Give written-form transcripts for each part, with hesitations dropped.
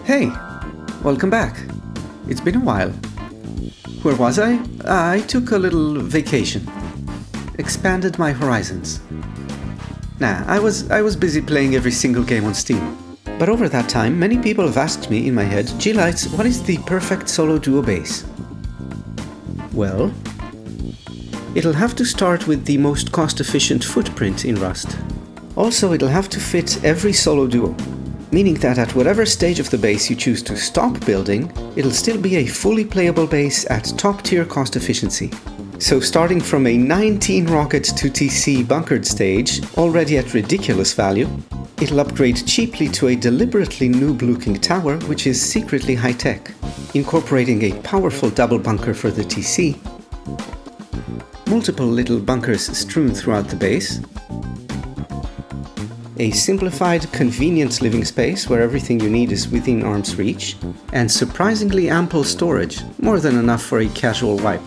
Hey, welcome back. It's been a while. Where was I? I took a little vacation. Expanded my horizons. Nah, I was busy playing every single game on Steam. But over that time, many people have asked me in my head, G-Lights, what is the perfect solo duo base? Well, it'll have to start with the most cost-efficient footprint in Rust. Also, it'll have to fit every solo duo, meaning that at whatever stage of the base you choose to stop building, it'll still be a fully playable base at top-tier cost efficiency. So starting from a 19 rocket to TC bunkered stage, already at ridiculous value, it'll upgrade cheaply to a deliberately noob-looking tower which is secretly high-tech, incorporating a powerful double bunker for the TC, multiple little bunkers strewn throughout the base, a simplified, convenient living space where everything you need is within arm's reach, and surprisingly ample storage, more than enough for a casual wipe.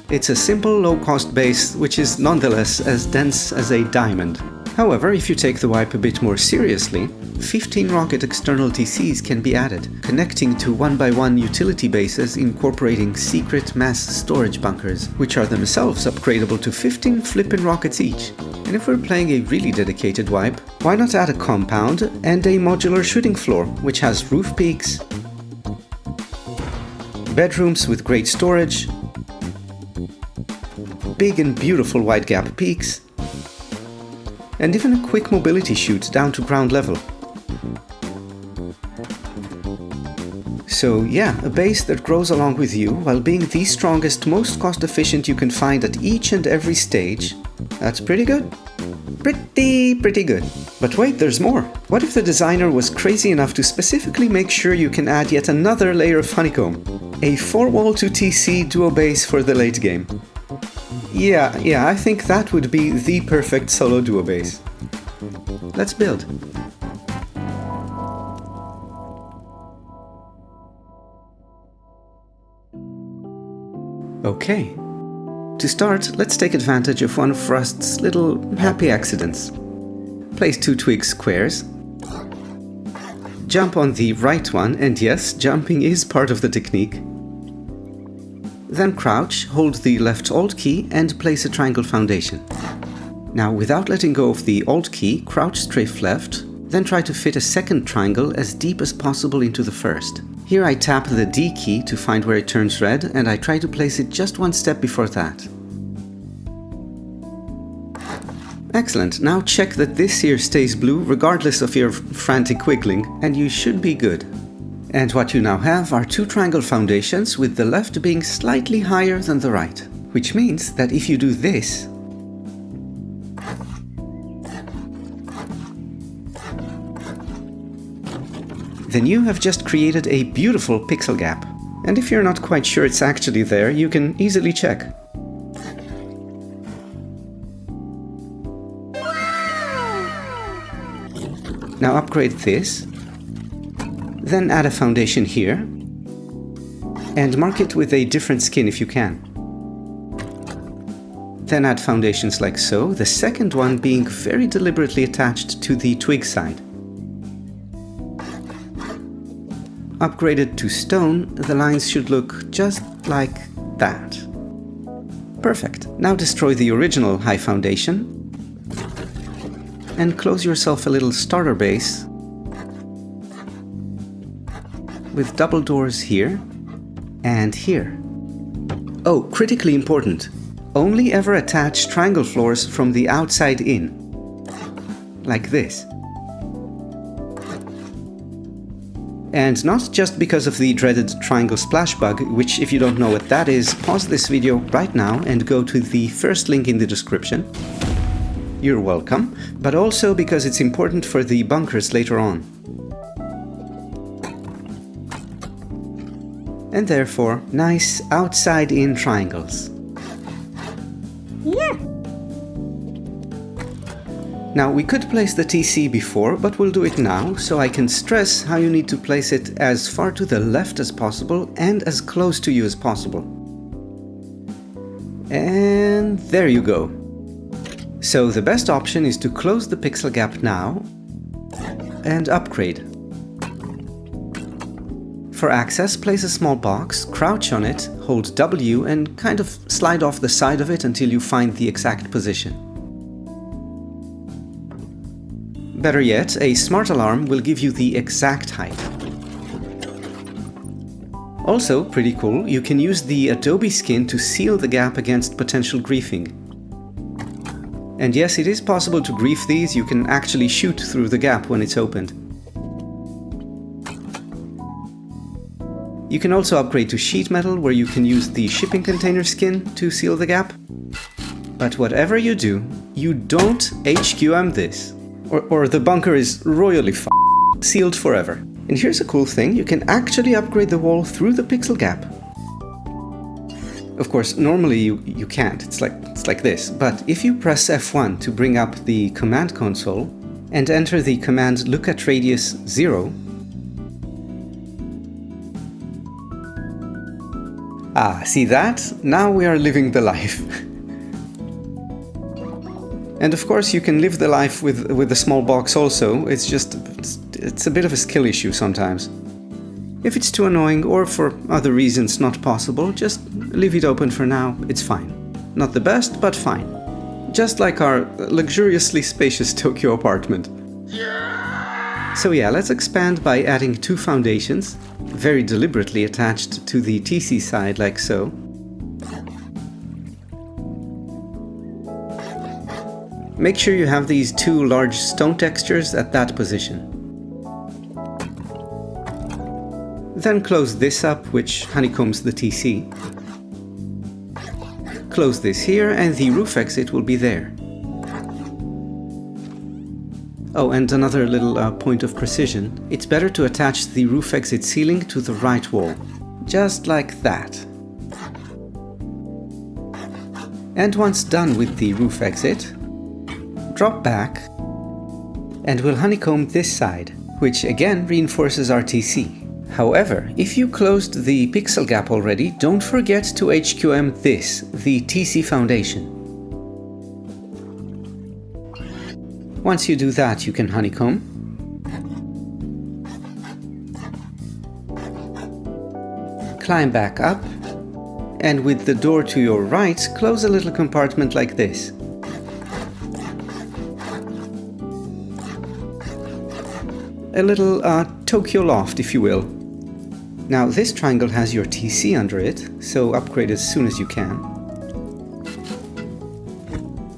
It's a simple, low-cost base which is nonetheless as dense as a diamond. However, if you take the wipe a bit more seriously, 15 rocket external TCs can be added, connecting to 1x1 utility bases incorporating secret mass storage bunkers, which are themselves upgradable to 15 flippin' rockets each. And if we're playing a really dedicated wipe, why not add a compound and a modular shooting floor, which has roof peaks, bedrooms with great storage, big and beautiful wide gap peaks, and even a quick mobility chute down to ground level. So yeah, a base that grows along with you while being the strongest, most cost efficient you can find at each and every stage. That's pretty good. Pretty good. But wait, there's more. What if the designer was crazy enough to specifically make sure you can add yet another layer of honeycomb? A 4-wall to TC duo base for the late game. Yeah, I think that would be the perfect solo duo base. Let's build. Okay. To start, let's take advantage of one of Rust's little happy accidents. Place 2 twig squares. Jump on the right one, and yes, jumping is part of the technique. Then crouch, hold the left Alt key and place a triangle foundation. Now, without letting go of the Alt key, crouch strafe left, then try to fit a second triangle as deep as possible into the first. Here I tap the D key to find where it turns red, and I try to place it just one step before that. Excellent, now check that this here stays blue regardless of your frantic wiggling, and you should be good. And what you now have are 2 triangle foundations, with the left being slightly higher than the right. Which means that if you do this, then you have just created a beautiful pixel gap. And if you're not quite sure it's actually there, you can easily check. Now upgrade this. Then add a foundation here, and mark it with a different skin if you can. Then add foundations like so, the second one being very deliberately attached to the twig side. Upgraded to stone, the lines should look just like that. Perfect. Now destroy the original high foundation, and close yourself a little starter base with double doors here and here. Oh, critically important, only ever attach triangle floors from the outside in, like this. And not just because of the dreaded triangle splash bug, which if you don't know what that is, pause this video right now and go to the first link in the description. You're welcome, but also because it's important for the bunkers later on. And therefore, nice outside-in triangles. Yeah. Now, we could place the TC before, but we'll do it now, so I can stress how you need to place it as far to the left as possible and as close to you as possible. And there you go. So the best option is to close the pixel gap now and upgrade. For access, place a small box, crouch on it, hold W and kind of slide off the side of it until you find the exact position. Better yet, a smart alarm will give you the exact height. Also, pretty cool, you can use the Adobe skin to seal the gap against potential griefing. And yes, it is possible to grief these, you can actually shoot through the gap when it's opened. You can also upgrade to sheet metal, where you can use the shipping container skin to seal the gap. But whatever you do, you don't HQM this. Or the bunker is royally sealed forever. And here's a cool thing, you can actually upgrade the wall through the pixel gap. Of course, normally you can't, it's like this, but if you press F1 to bring up the command console and enter the command look at radius 0, see that? Now we are living the life. And of course you can live the life with a small box also, it's a bit of a skill issue sometimes. If it's too annoying or for other reasons not possible, just leave it open for now, it's fine. Not the best, but fine. Just like our luxuriously spacious Tokyo apartment. So yeah, let's expand by adding 2 foundations, very deliberately attached to the TC side like so. Make sure you have these 2 large stone textures at that position. Then close this up, which honeycombs the TC. Close this here and the roof exit will be there. Oh, and another little point of precision. It's better to attach the roof exit ceiling to the right wall. Just like that. And once done with the roof exit, drop back and we'll honeycomb this side, which again reinforces our TC. However, if you closed the pixel gap already, don't forget to HQM this, the TC foundation. Once you do that, you can honeycomb. Climb back up, and with the door to your right, close a little compartment like this. A little Tokyo loft, if you will. Now this triangle has your TC under it, so upgrade as soon as you can.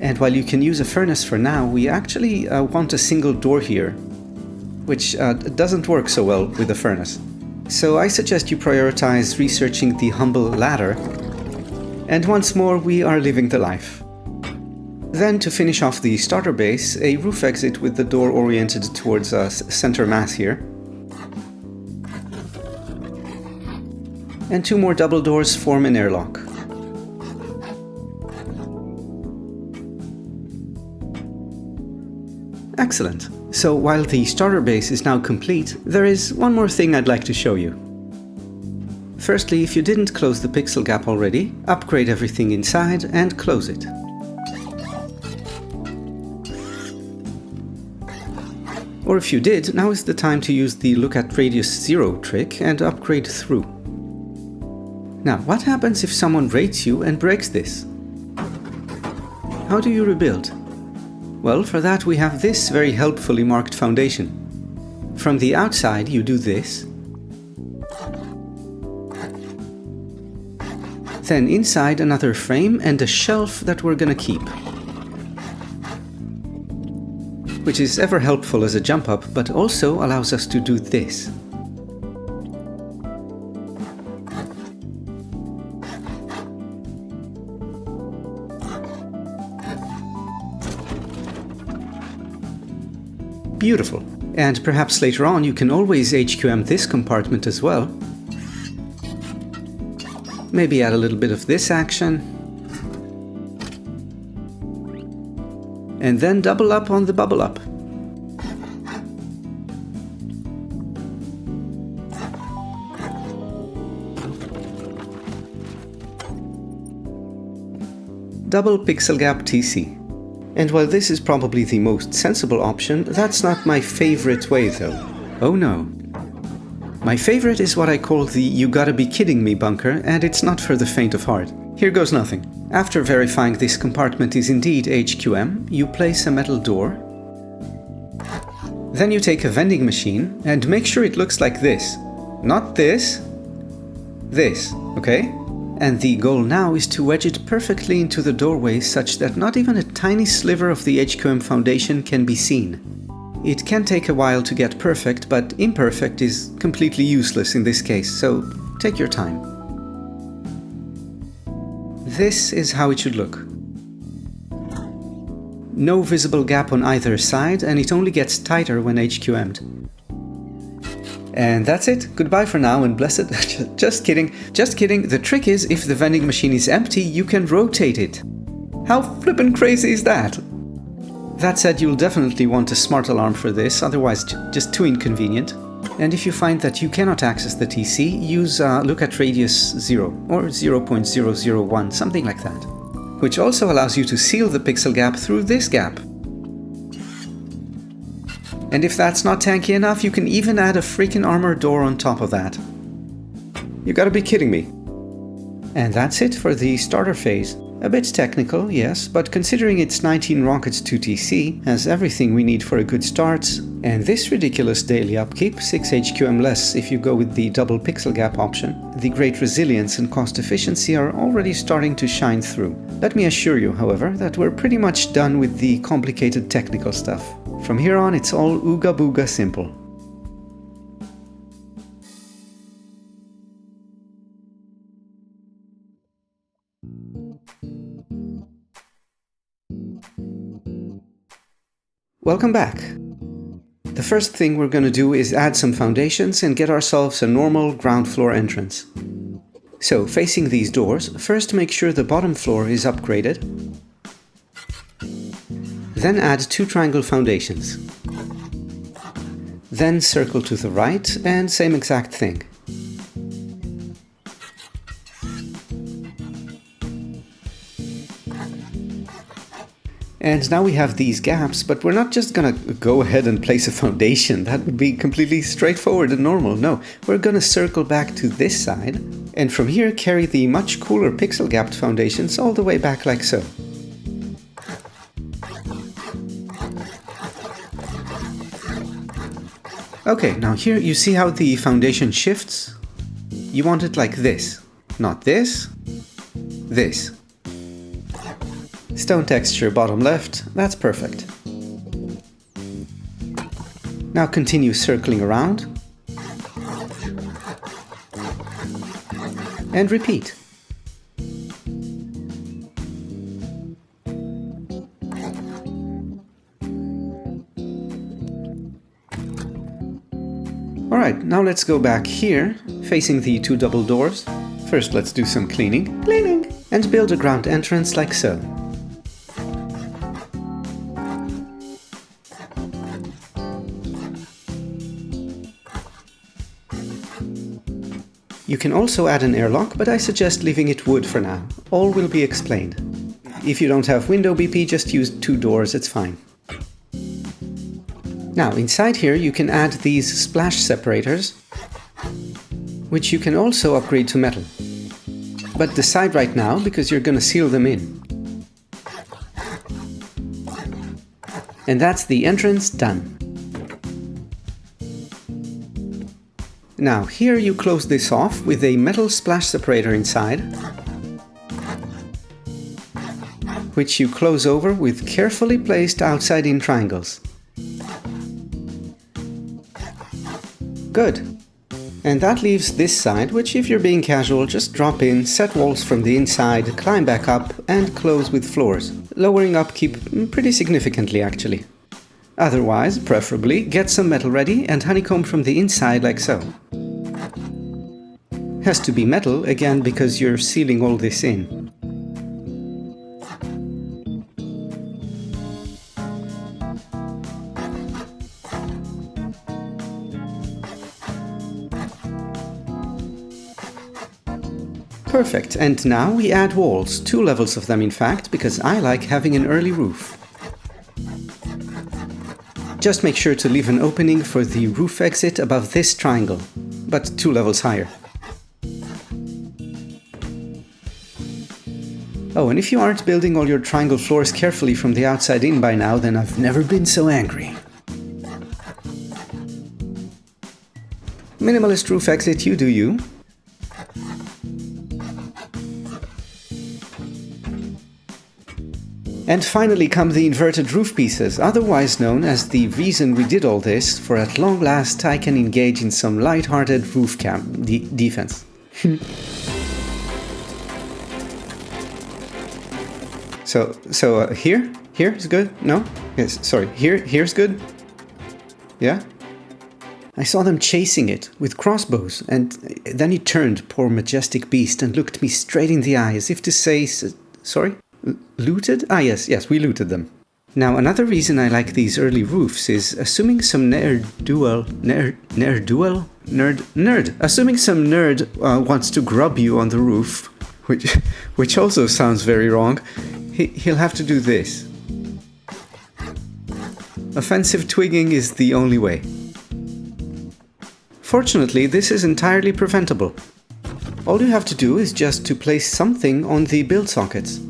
And while you can use a furnace for now, we actually want a single door here, which doesn't work so well with the furnace. So I suggest you prioritize researching the humble ladder. And once more, we are living the life. Then, to finish off the starter base, a roof exit with the door oriented towards center mass here. And 2 more double doors form an airlock. Excellent. So while the starter base is now complete, there is one more thing I'd like to show you. Firstly, if you didn't close the pixel gap already, upgrade everything inside and close it. Or if you did, now is the time to use the look at radius 0 trick and upgrade through. Now, what happens if someone rates you and breaks this? How do you rebuild? Well, for that we have this very helpfully marked foundation. From the outside you do this. Then inside another frame and a shelf that we're gonna keep. Which is ever helpful as a jump up, but also allows us to do this. Beautiful. And perhaps later on you can always HQM this compartment as well. Maybe add a little bit of this action. And then double up on the bubble up. Double pixel gap TC. And while this is probably the most sensible option, that's not my favorite way though. Oh no. My favorite is what I call the "you gotta be kidding me" bunker, and it's not for the faint of heart. Here goes nothing. After verifying this compartment is indeed HQM, you place a metal door. Then you take a vending machine and make sure it looks like this. Not this. This, okay? And the goal now is to wedge it perfectly into the doorway such that not even a tiny sliver of the HQM foundation can be seen. It can take a while to get perfect, but imperfect is completely useless in this case, so take your time. This is how it should look. No visible gap on either side, and it only gets tighter when HQM'd. And that's it. Goodbye for now and blessed. Just kidding. Just kidding. The trick is, if the vending machine is empty, you can rotate it. How flippin' crazy is that? That said, you'll definitely want a smart alarm for this, otherwise just too inconvenient. And if you find that you cannot access the TC, use lookat radius 0 or 0.001, something like that. Which also allows you to seal the pixel gap through this gap. And if that's not tanky enough, you can even add a freaking armor door on top of that. You gotta be kidding me. And that's it for the starter phase. A bit technical, yes, but considering it's 19 rockets to TC, has everything we need for a good start, and this ridiculous daily upkeep, 6 HQM less if you go with the double pixel gap option, the great resilience and cost efficiency are already starting to shine through. Let me assure you, however, that we're pretty much done with the complicated technical stuff. From here on, it's all OOGA BOOGA simple. Welcome back. The first thing we're going to do is add some foundations and get ourselves a normal ground floor entrance. So, facing these doors, first make sure the bottom floor is upgraded. Then add 2 triangle foundations. Then circle to the right and same exact thing. And now we have these gaps, but we're not just gonna go ahead and place a foundation. That would be completely straightforward and normal. No, we're gonna circle back to this side, and from here carry the much cooler pixel gapped foundations all the way back like so. Okay, now here you see how the foundation shifts? You want it like this, not this, this. Stone texture bottom left, that's perfect. Now continue circling around and repeat. Alright, now let's go back here, facing the 2 double doors. First let's do some cleaning, and build a ground entrance like so. You can also add an airlock, but I suggest leaving it wood for now. All will be explained. If you don't have window BP, just use 2 doors, it's fine. Now, inside here you can add these splash separators, which you can also upgrade to metal. But decide right now, because you're gonna seal them in. And that's the entrance done. Now, here you close this off with a metal splash separator inside, which you close over with carefully placed outside-in triangles. Good. And that leaves this side, which if you're being casual, just drop in, set walls from the inside, climb back up, and close with floors, lowering upkeep pretty significantly actually. Otherwise, preferably, get some metal ready and honeycomb from the inside like so. Has to be metal, again, because you're sealing all this in. Perfect, and now we add walls, 2 levels of them in fact, because I like having an early roof. Just make sure to leave an opening for the roof exit above this triangle. but 2 levels higher. Oh, and if you aren't building all your triangle floors carefully from the outside in by now, then I've never been so angry. Minimalist roof exit, you do you. And finally come the inverted roof pieces, otherwise known as the reason we did all this, for at long last I can engage in some light-hearted roof defense. So here is good? No? Yes, sorry, here's good? Yeah? I saw them chasing it with crossbows, and then he turned, poor majestic beast, and looked me straight in the eye as if to say, sorry? Looted? Ah, yes, we looted them. Now, another reason I like these early roofs is assuming some assuming some nerd wants to grub you on the roof, which also sounds very wrong, he'll have to do this. Offensive twigging is the only way. Fortunately, this is entirely preventable. All you have to do is just to place something on the build sockets.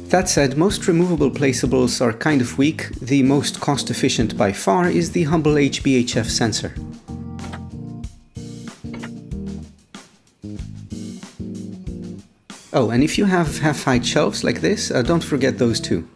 That said, most removable placeables are kind of weak. The most cost efficient by far is the humble HBHF sensor. Oh, and if you have half-height shelves like this, don't forget those too.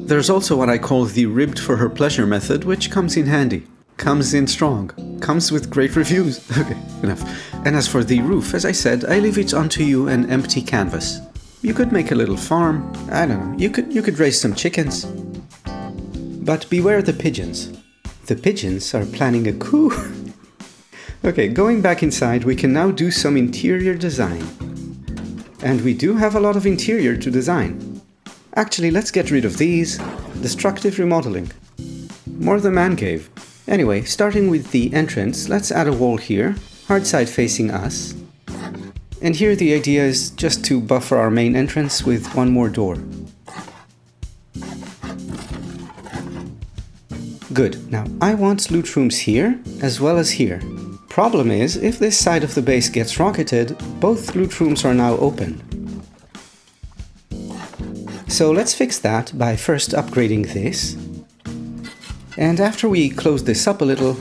There's also what I call the ribbed for her pleasure method, which comes in handy. Comes in strong. Comes with great reviews. Okay, enough. And as for the roof, as I said, I leave it unto you an empty canvas. You could make a little farm. I don't know. You could raise some chickens. But beware the pigeons. The pigeons are planning a coup. Okay, going back inside, we can now do some interior design. And we do have a lot of interior to design. Actually, let's get rid of these. Destructive remodeling. More the man cave. Anyway, starting with the entrance, let's add a wall here, hard side facing us. And here the idea is just to buffer our main entrance with one more door. Good, now I want loot rooms here as well as here. Problem is, if this side of the base gets rocketed, both loot rooms are now open. So let's fix that by first upgrading this. And after we close this up a little,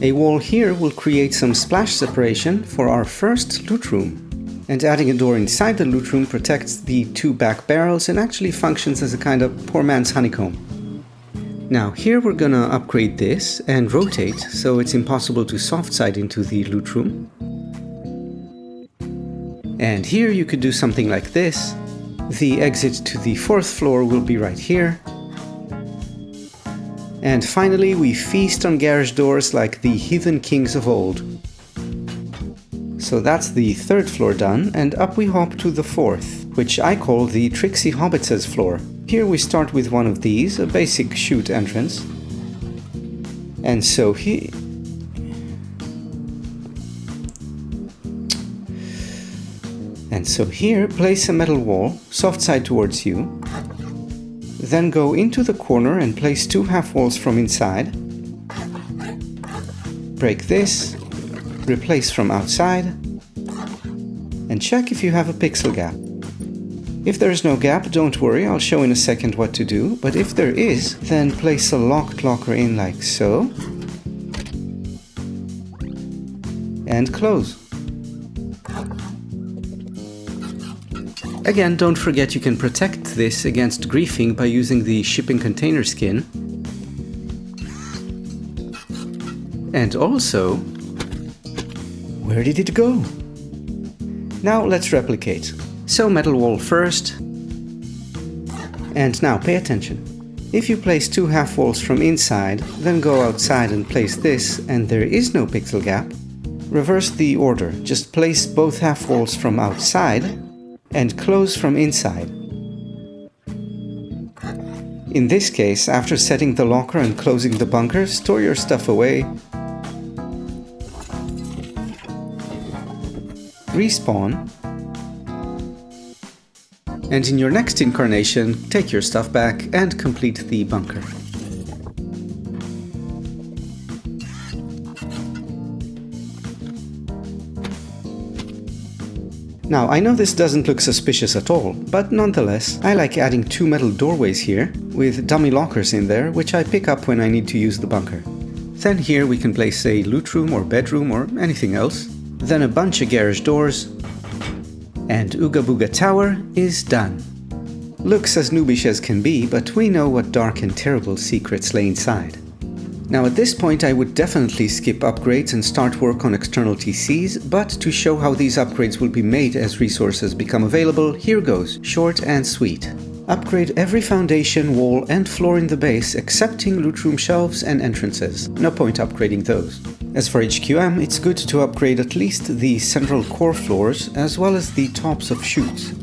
a wall here will create some splash separation for our first loot room. And adding a door inside the loot room protects the 2 back barrels and actually functions as a kind of poor man's honeycomb. Now here we're gonna upgrade this and rotate so it's impossible to soft side into the loot room. And here you could do something like this. The exit to the 4th floor will be right here. And finally we feast on garage doors like the heathen kings of old. So that's the 3rd floor done, and up we hop to the 4th, which I call the Trixie Hobbitses floor. Here we start with one of these, a basic chute entrance. And so here place a metal wall, soft side towards you. Then go into the corner and place 2 half walls from inside. Break this, replace from outside, and check if you have a pixel gap. If there is no gap, don't worry, I'll show in a second what to do, but if there is, then place a locked locker in like so, and close. Again, don't forget you can protect this against griefing by using the shipping container skin. And also, where did it go? Now let's replicate. So metal wall first. And now pay attention. If you place 2 half walls from inside, then go outside and place this, and there is no pixel gap, reverse the order. Just place both half walls from outside and close from inside. In this case, after setting the locker and closing the bunker, store your stuff away. Respawn. And in your next incarnation, take your stuff back and complete the bunker. Now, I know this doesn't look suspicious at all, but nonetheless, I like adding 2 metal doorways here, with dummy lockers in there, which I pick up when I need to use the bunker. Then here we can place a loot room or bedroom or anything else. Then a bunch of garage doors, and Ooga Booga Tower is done. Looks as noobish as can be, but we know what dark and terrible secrets lay inside. Now at this point I would definitely skip upgrades and start work on external TCs, but to show how these upgrades will be made as resources become available, here goes, short and sweet. Upgrade every foundation, wall and floor in the base, excepting loot room shelves and entrances. No point upgrading those. As for HQM, it's good to upgrade at least the central core floors, as well as the tops of chutes.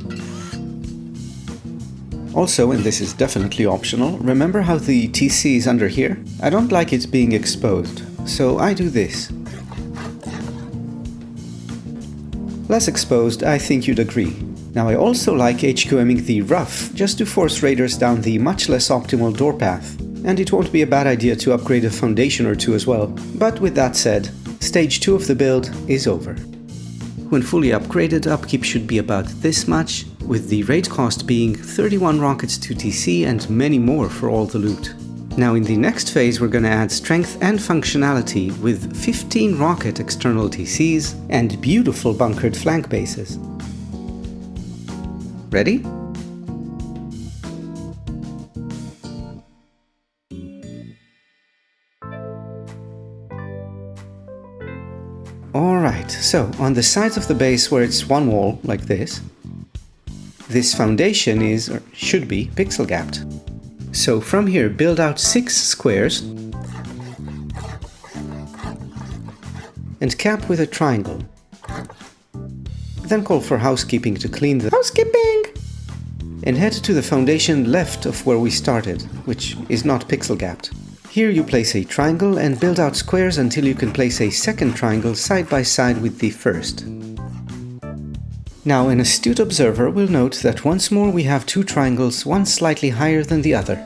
Also, and this is definitely optional, remember how the TC is under here? I don't like it being exposed, so I do this. Less exposed, I think you'd agree. Now I also like HQMing the rough, just to force raiders down the much less optimal door path. And it won't be a bad idea to upgrade a foundation or two as well. But with that said, stage 2 of the build is over. When fully upgraded, upkeep should be about this much, with the raid cost being 31 rockets to TC and many more for all the loot. Now in the next phase we're gonna add strength and functionality with 15 rocket external TCs and beautiful bunkered flank bases. Ready? Alright, so on the sides of the base where it's one wall, like this foundation is, or should be, pixel gapped. So from here build out 6 squares and cap with a triangle. Then call for housekeeping to clean the housekeeping and head to the foundation left of where we started, which is not pixel gapped. Here you place a triangle and build out squares until you can place a second triangle side by side with the first. Now an astute observer will note that once more we have 2 triangles, one slightly higher than the other,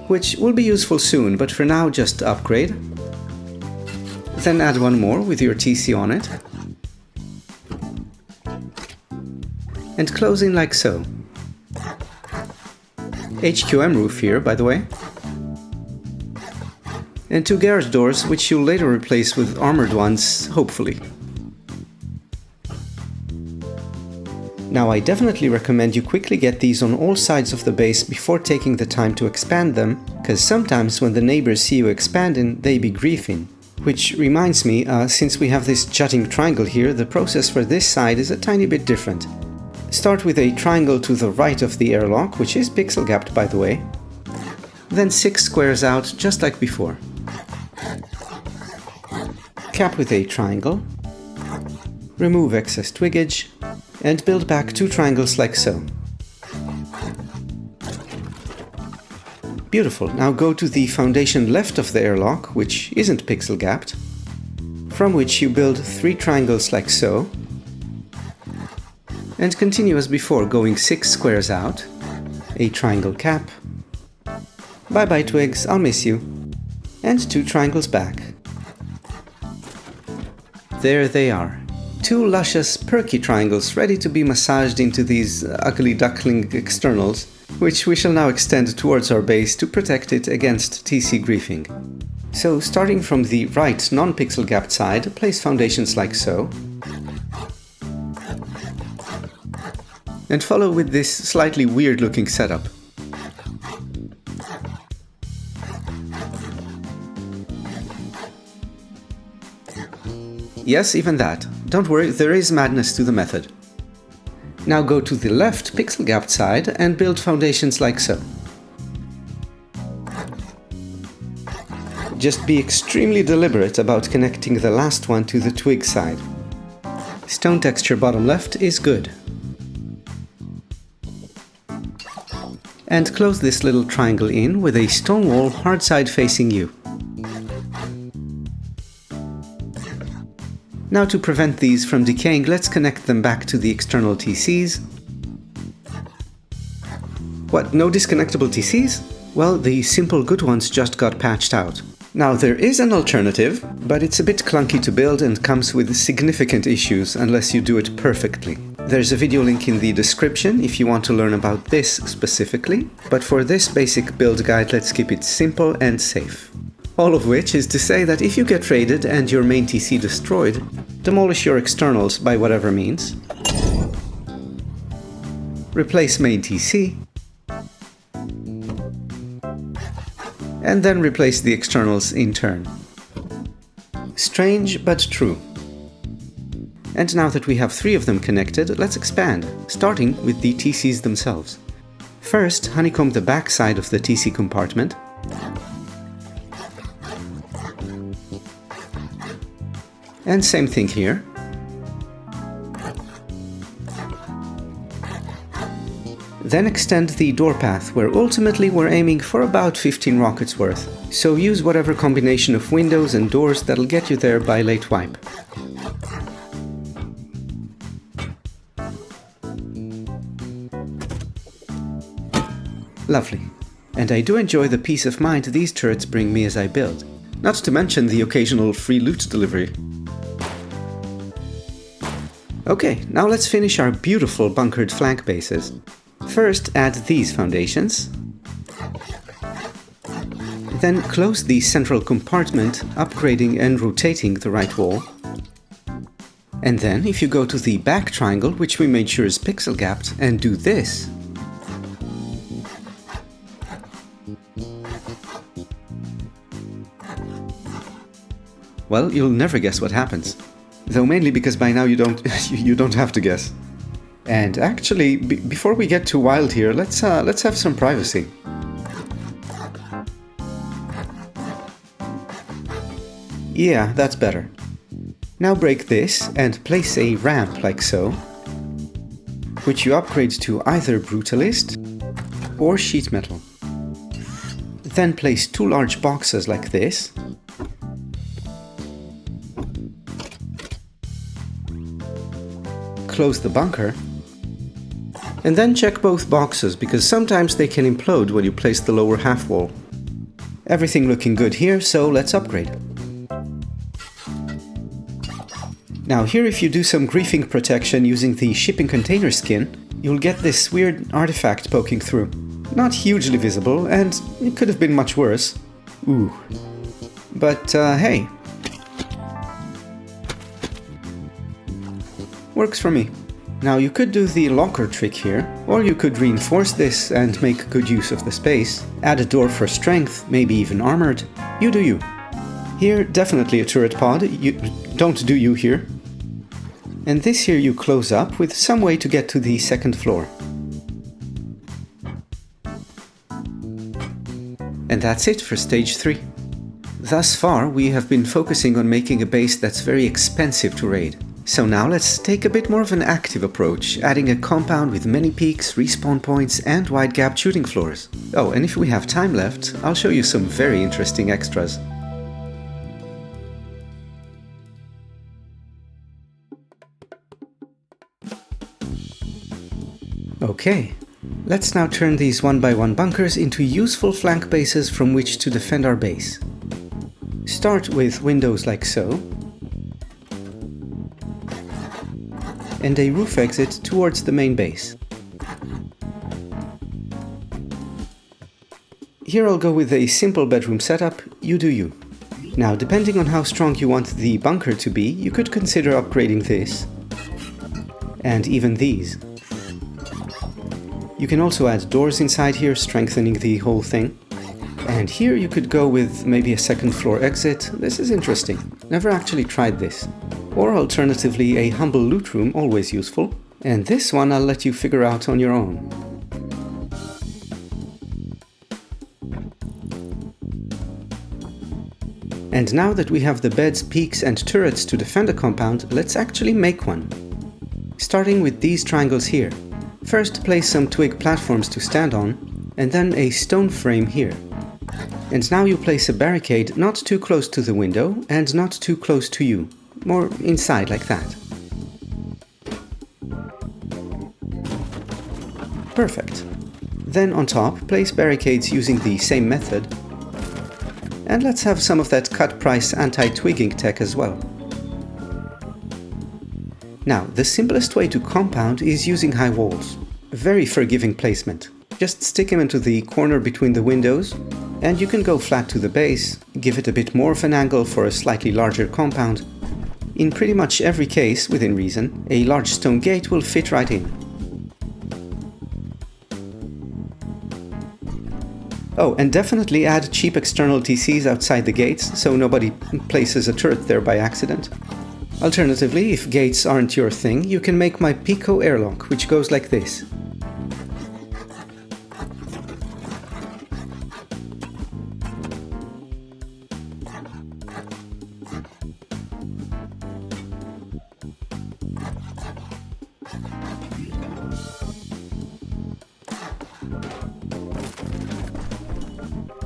which will be useful soon, but for now just upgrade. Then add one more with your TC on it. And close in like so. HQM roof here, by the way. And 2 garage doors, which you'll later replace with armored ones, hopefully. Now I definitely recommend you quickly get these on all sides of the base before taking the time to expand them, cause sometimes when the neighbors see you expanding, they be griefing. Which reminds me, since we have this jutting triangle here, the process for this side is a tiny bit different. Start with a triangle to the right of the airlock, which is pixel gapped by the way. Then 6 squares out, just like before. Cap with a triangle. Remove excess twiggage. And build back 2 triangles like so. Beautiful, now go to the foundation left of the airlock, which isn't pixel gapped, from which you build 3 triangles like so, and continue as before, going 6 squares out, a triangle cap, bye bye twigs, I'll miss you, and 2 triangles back. There they are. 2 luscious, perky triangles ready to be massaged into these ugly duckling externals, which we shall now extend towards our base to protect it against TC griefing. So, starting from the right non-pixel gapped side, place foundations like so, and follow with this slightly weird looking setup. Yes, even that. Don't worry, there is madness to the method. Now go to the left pixel gapped side and build foundations like so. Just be extremely deliberate about connecting the last one to the twig side. Stone texture bottom left is good. And close this little triangle in with a stone wall hard side facing you. Now to prevent these from decaying, let's connect them back to the external TCs. What, no disconnectable TCs? Well, the simple good ones just got patched out. Now there is an alternative, but it's a bit clunky to build and comes with significant issues unless you do it perfectly. There's a video link in the description if you want to learn about this specifically, but for this basic build guide, let's keep it simple and safe. All of which is to say that if you get raided and your main TC destroyed, demolish your externals by whatever means, replace main TC, and then replace the externals in turn. Strange but true. And now that we have 3 of them connected, let's expand, starting with the TCs themselves. First, honeycomb the back side of the TC compartment, and same thing here. Then extend the door path, where ultimately we're aiming for about 15 rockets worth, so use whatever combination of windows and doors that'll get you there by late wipe. Lovely. And I do enjoy the peace of mind these turrets bring me as I build, not to mention the occasional free loot delivery. Okay, now let's finish our beautiful bunkered flank bases. First, add these foundations. Then close the central compartment, upgrading and rotating the right wall. And then, if you go to the back triangle, which we made sure is pixel gapped, and do this, well, you'll never guess what happens. Though mainly because by now you don't have to guess. And actually, before we get too wild here, let's have some privacy. Yeah, that's better. Now break this and place a ramp like so, which you upgrade to either brutalist or sheet metal. Then place 2 large boxes like this. Close the bunker, and then check both boxes, because sometimes they can implode when you place the lower half wall. Everything looking good here, so let's upgrade. Now here, if you do some griefing protection using the shipping container skin, you'll get this weird artifact poking through. Not hugely visible, and it could have been much worse. Ooh. But hey. Works for me. Now you could do the locker trick here, or you could reinforce this and make good use of the space. Add a door for strength, maybe even armored. You do you. Here, definitely a turret pod. Don't do you here. And this here you close up with some way to get to the second floor. And that's it for stage 3. Thus far, we have been focusing on making a base that's very expensive to raid. So now let's take a bit more of an active approach, adding a compound with many peaks, respawn points, and wide-gapped shooting floors. Oh, and if we have time left, I'll show you some very interesting extras. Okay, let's now turn these 1x1 bunkers into useful flank bases from which to defend our base. Start with windows like so, and a roof exit towards the main base. Here I'll go with a simple bedroom setup, you do you. Now, depending on how strong you want the bunker to be, you could consider upgrading this, and even these. You can also add doors inside here, strengthening the whole thing. And here you could go with maybe a second floor exit. This is interesting. Never actually tried this. Or alternatively, a humble loot room, always useful. And this one I'll let you figure out on your own. And now that we have the beds, peaks and turrets to defend a compound, let's actually make one. Starting with these triangles here. First, place some twig platforms to stand on, and then a stone frame here. And now you place a barricade not too close to the window and not too close to you. More inside like that. Perfect. Then on top, place barricades using the same method. And let's have some of that cut price anti-twigging tech as well. Now, the simplest way to compound is using high walls. Very forgiving placement. Just stick them into the corner between the windows, and you can go flat to the base, give it a bit more of an angle for a slightly larger compound. In pretty much every case, within reason, a large stone gate will fit right in. Oh, and definitely add cheap external TCs outside the gates, so nobody places a turret there by accident. Alternatively, if gates aren't your thing, you can make my Pico airlock, which goes like this.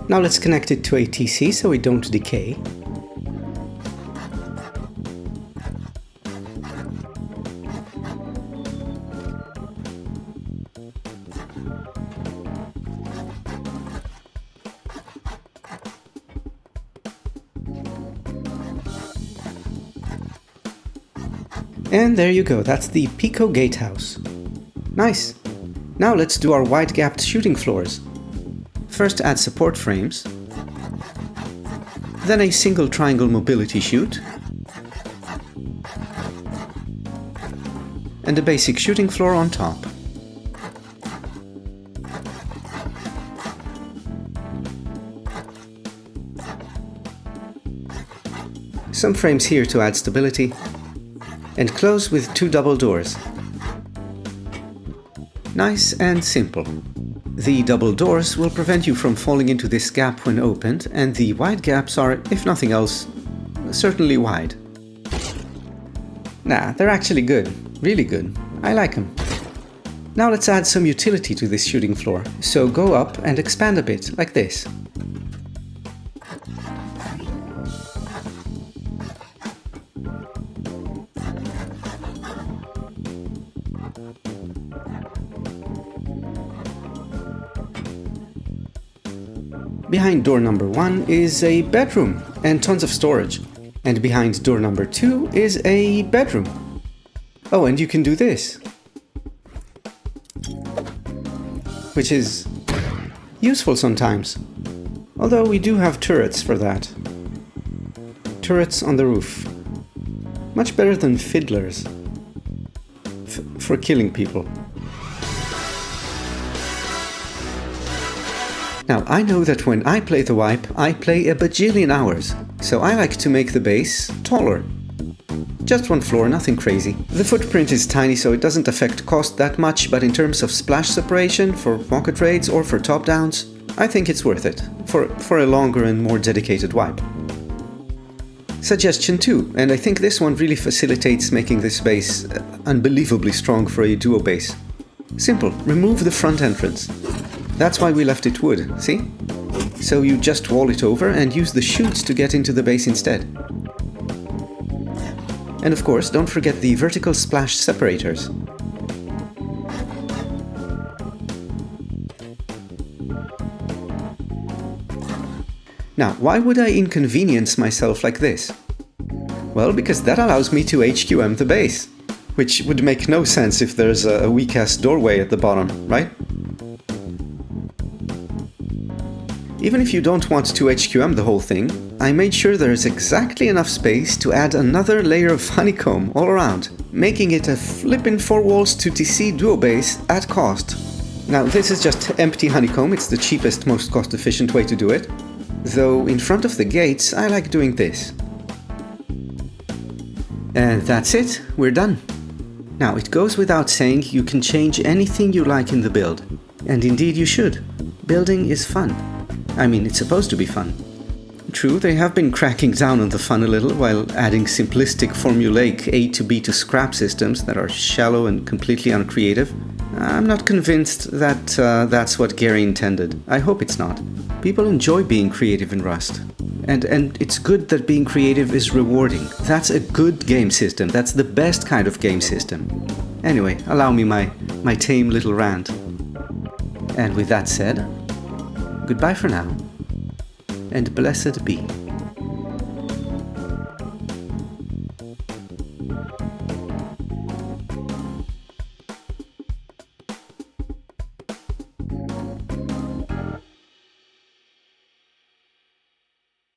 Now let's connect it to a TC so it don't decay. And there you go, that's the Pico Gatehouse. Nice! Now let's do our wide-gapped shooting floors. First add support frames, then a single triangle mobility chute, and a basic shooting floor on top. Some frames here to add stability, and close with 2 double doors. Nice and simple. The double doors will prevent you from falling into this gap when opened, and the wide gaps are, if nothing else, certainly wide. Nah, they're actually good. Really good. I like them. Now let's add some utility to this shooting floor. So go up and expand a bit, like this. Behind door number 1 is a bedroom and tons of storage. And behind door number 2 is a bedroom. Oh, and you can do this, which is useful sometimes. Although we do have turrets for that. Turrets on the roof. Much better than fiddlers. For killing people. Now, I know that when I play the wipe, I play a bajillion hours, so I like to make the base taller. Just 1 floor, nothing crazy. The footprint is tiny, so it doesn't affect cost that much, but in terms of splash separation for rocket raids or for top downs, I think it's worth it, for a longer and more dedicated wipe. Suggestion 2, and I think this one really facilitates making this base unbelievably strong for a duo base. Simple, remove the front entrance. That's why we left it wood, see? So you just wall it over and use the chutes to get into the base instead. And of course, don't forget the vertical splash separators. Now, why would I inconvenience myself like this? Well, because that allows me to HQM the base, which would make no sense if there's a weak-ass doorway at the bottom, right? Even if you don't want to HQM the whole thing, I made sure there's exactly enough space to add another layer of honeycomb all around, making it a flippin' 4 walls to TC duo base at cost. Now this is just empty honeycomb, it's the cheapest, most cost-efficient way to do it. Though in front of the gates, I like doing this. And that's it, we're done. Now it goes without saying you can change anything you like in the build. And indeed you should. Building is fun. I mean, it's supposed to be fun. True, they have been cracking down on the fun a little while adding simplistic formulaic A to B to scrap systems that are shallow and completely uncreative. I'm not convinced that that's what Gary intended. I hope it's not. People enjoy being creative in Rust. And it's good that being creative is rewarding. That's a good game system. That's the best kind of game system. Anyway, allow me my tame little rant. And with that said, goodbye for now, and blessed be.